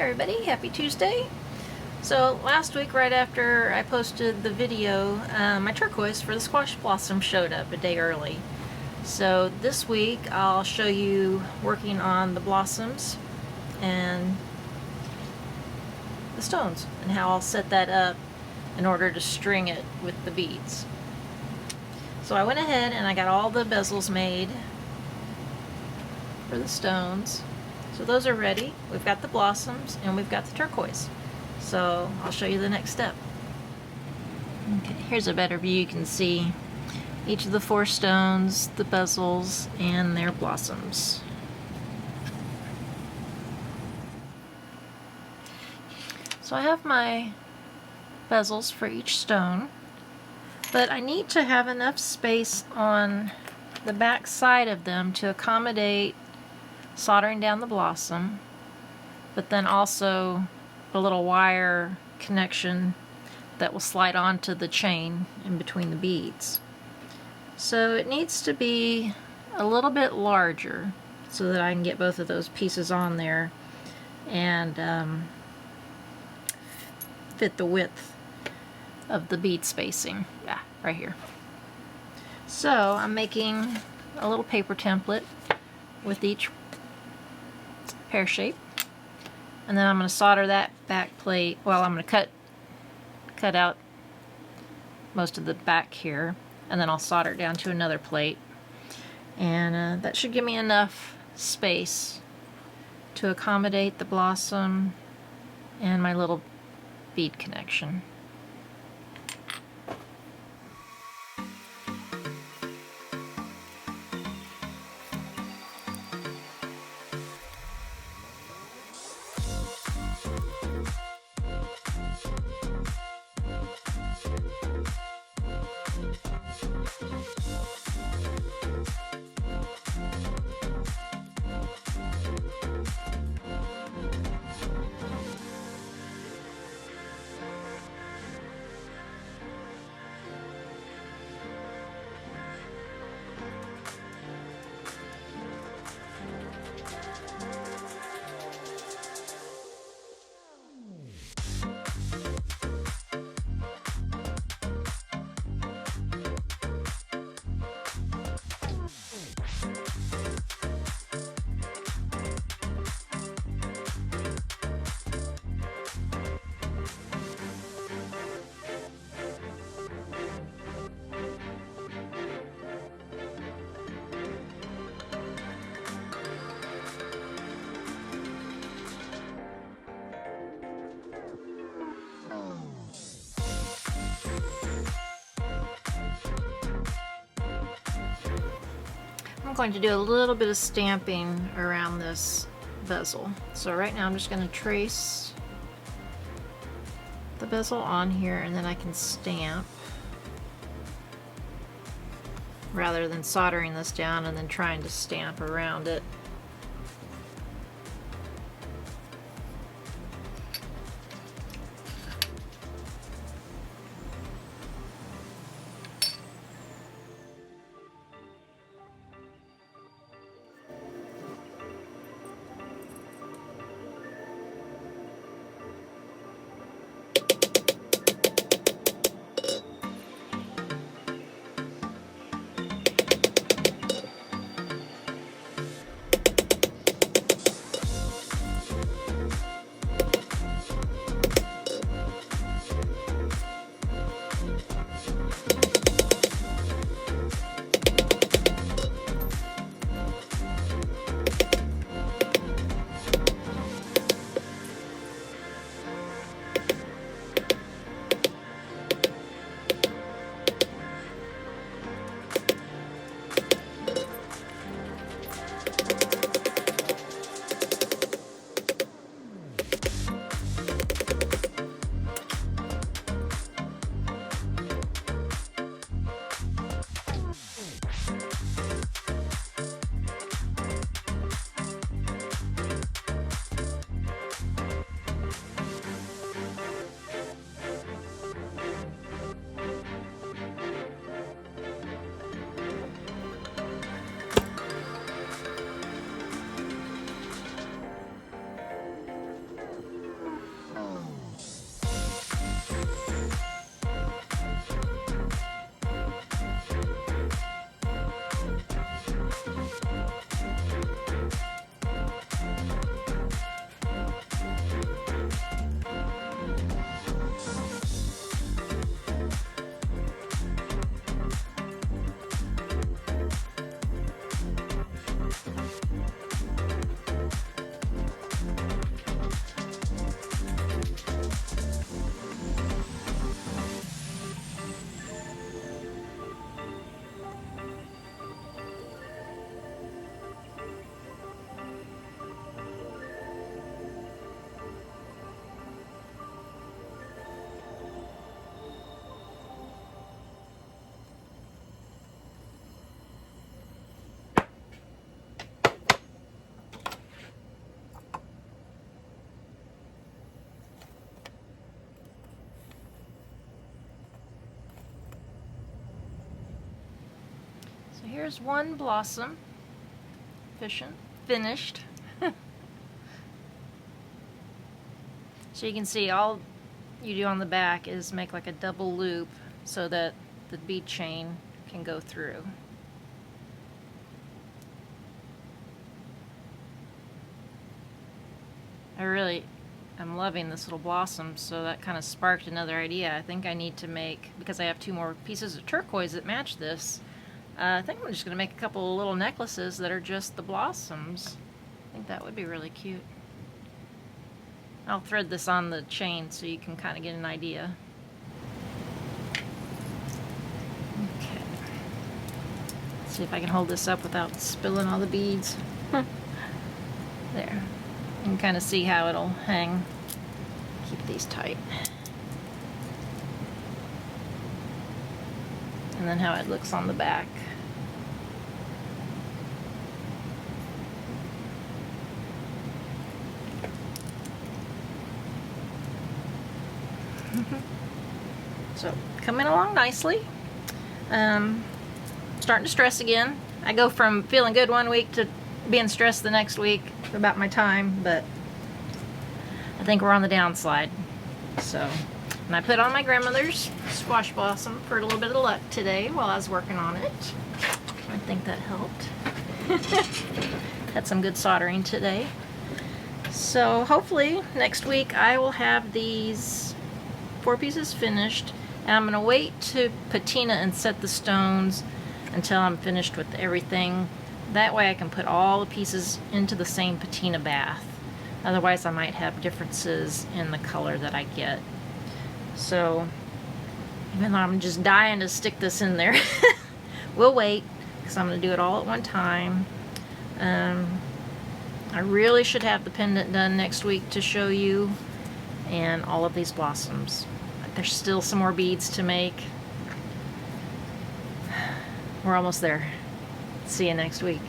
everybody, happy Tuesday. So last week, right after I posted the video, my turquoise for the squash blossom showed up a day early. So this week I'll show you working on the blossoms and the stones and how I'll set that up in order to string it with the beads. So I went ahead and I got all the bezels made for the stones. So those are ready. We've got the blossoms and we've got the turquoise. So I'll show you the next step. Okay, here's a better view. You can see each of the 4 stones, the bezels, and their blossoms. So I have my bezels for each stone, but I need to have enough space on the back side of them to accommodate soldering down the blossom, but then also a little wire connection that will slide onto the chain in between the beads. So it needs to be a little bit larger so that I can get both of those pieces on there and fit the width of the bead spacing. Yeah, right here. So I'm making a little paper template with each pear shape, and then I'm going to solder that back plate. Well, I'm going to cut out most of the back here, and then I'll solder it down to another plate, and that should give me enough space to accommodate the blossom and my little bead connection. I'm going to do a little bit of stamping around this bezel. So right now I'm just going to trace the bezel on here, and then I can stamp rather than soldering this down and then trying to stamp around it. So here's one blossom, finished. So you can see all you do on the back is make like a double loop so that the bead chain can go through. I'm loving this little blossom, so that kind of sparked another idea. I think I need to make, because I have 2 more pieces of turquoise that match this, I think I'm just going to make a couple of little necklaces that are just the blossoms. I think that would be really cute. I'll thread this on the chain so you can kind of get an idea. Okay. Let's see if I can hold this up without spilling all the beads. There. You can kind of see how it'll hang. Keep these tight. And then how it looks on the back. So, coming along nicely. Starting to stress again. I go from feeling good one week to being stressed the next week about my time, but I think we're on the downslide. So, and I put on my grandmother's squash blossom for a little bit of luck today while I was working on it. I think that helped. Had some good soldering today. So hopefully next week I will have these 4 pieces finished, and I'm going to wait to patina and set the stones until I'm finished with everything. That way I can put all the pieces into the same patina bath. Otherwise I might have differences in the color that I get. So even though I'm just dying to stick this in there, we'll wait, because I'm going to do it all at one time. I really should have the pendant done next week to show you, and all of these blossoms. But there's still some more beads to make. We're almost there. See you next week.